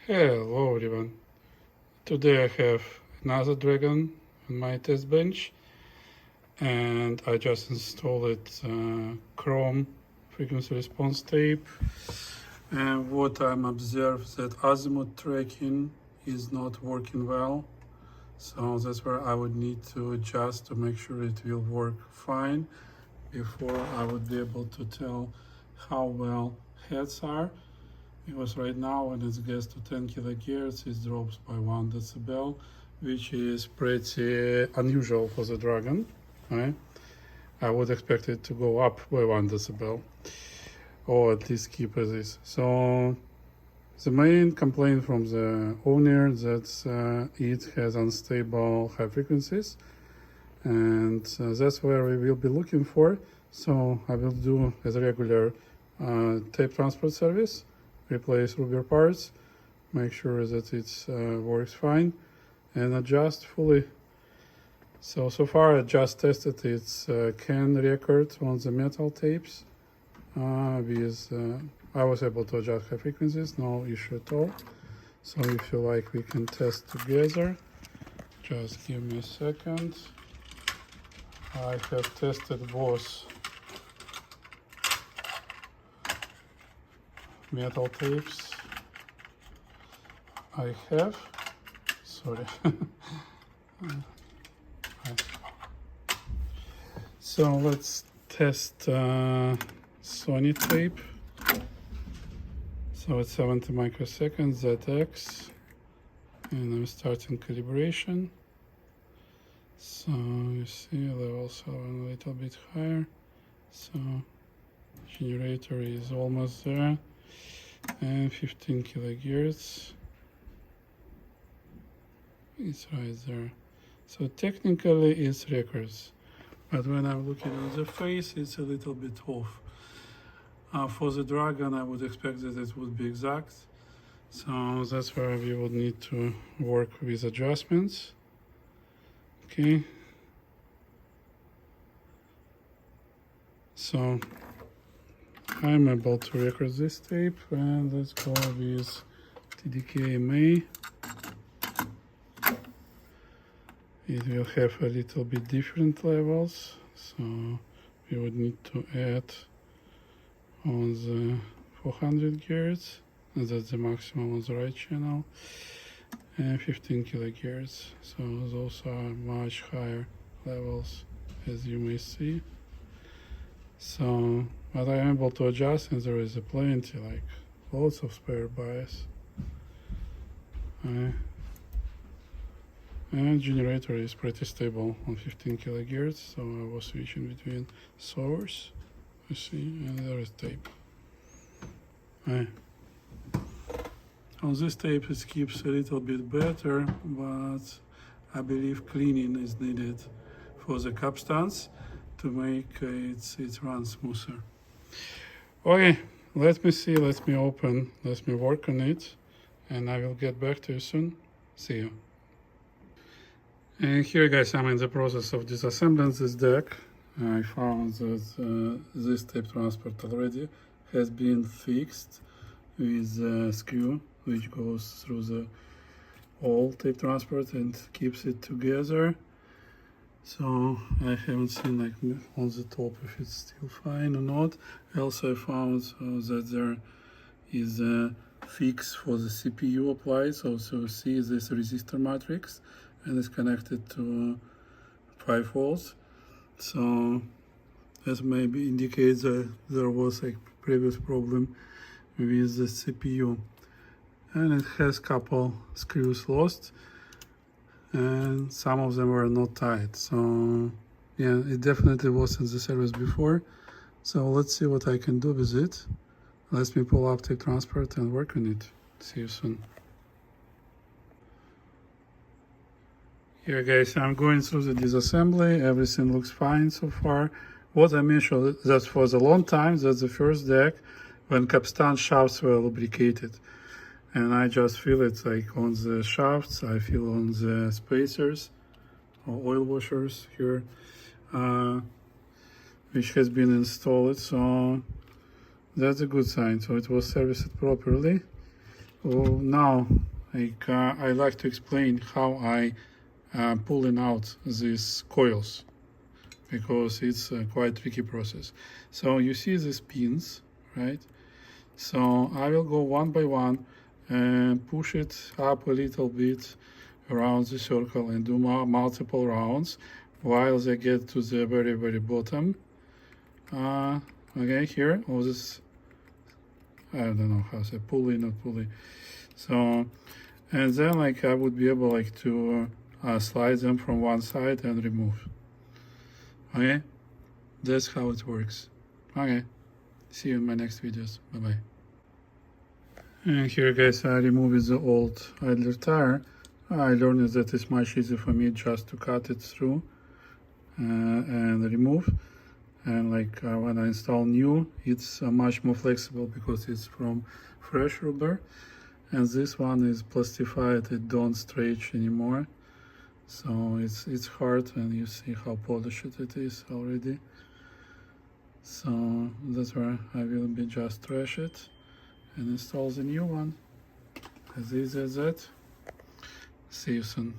Hello everyone. Today I have another Dragon on my test bench, and I just installed Chrome frequency response tape. And what I'm observed that azimuth tracking is not working well, so that's where I would need to adjust to make sure it will work fine before I would be able to tell how well heads are. Because right now when it gets to 10 kilohertz it drops by 1 decibel, which is pretty unusual for the Dragon, right? I would expect it to go up by 1 decibel, or at least keep as is. So the main complaint from the owner that it has unstable high frequencies, and that's where we will be looking for. So I will do as a regular tape transport service, replace rubber parts, make sure that it works fine, and adjust fully. So far I just tested its can record on the metal tapes. I was able to adjust high frequencies, no issue at all. So if you like, we can test together. Just give me a second. I have tested both metal tapes. I have, sorry. So let's test Sony tape. So it's 70 microseconds ZX, and I'm starting calibration. So you see levels are a little bit higher. So generator is almost there, and 15 kilohertz. It's right there. So technically it's records, but when I'm looking at the face, it's a little bit off. For the Dragon, I would expect that it would be exact. So that's where we would need to work with adjustments. Okay. So I'm able to record this tape, and let's go with TDK-MA. It will have a little bit different levels, so we would need to add on the 400 Hz, and that's the maximum on the right channel, and 15 kilohertz. So those are much higher levels, as you may see. So, but I am able to adjust, and there is a plenty, like lots of spare bias. And generator is pretty stable on 15 kilohertz, so I was switching between source, you see, and there is tape. On this tape it keeps a little bit better, but I believe cleaning is needed for the capstans to make it run smoother. Okay, let me open, let me work on it, and I will get back to you soon. See you. And here, guys, I'm in the process of disassembling this deck. I found that this tape transport already has been fixed with a screw which goes through the whole tape transport and keeps it together. So I haven't seen like on the top if it's still fine or not. Also I found that there is a fix for the CPU applied. So see this resistor matrix, and it's connected to 5 volts. So that maybe indicates that there was a previous problem with the CPU. And it has couple screws lost, and some of them were not tight. So yeah, it definitely was in the service before. So let's see what I can do with it. Let me pull up tape transport and work on it. See you soon. Here, guys, I'm going through the disassembly. Everything looks fine so far. What I mentioned that for the long time, that's the first deck when capstan shafts were lubricated. And I just feel it like on the shafts, I feel on the spacers or oil washers here, which has been installed. So that's a good sign. So it was serviced properly. Oh, now I like to explain how I pulling out these coils, because it's a quite tricky process. So you see these pins, right? So I will go one by one and push it up a little bit around the circle and do multiple rounds while they get to the very bottom. Okay, here, all this, I don't know how to say, pulley, not pulley. So, and then like I would be able like to slide them from one side and remove. Okay, that's how it works. Okay, see you in my next videos. Bye bye. And here, guys, I removed the old idler tire. I learned that it's much easier for me just to cut it through and remove. And like when I install new, it's much more flexible because it's from fresh rubber. And this one is plastified, it don't stretch anymore. So it's hard, and you see how polished it is already. So that's where I will be just trash it and install the new one. As easy as that. See you soon.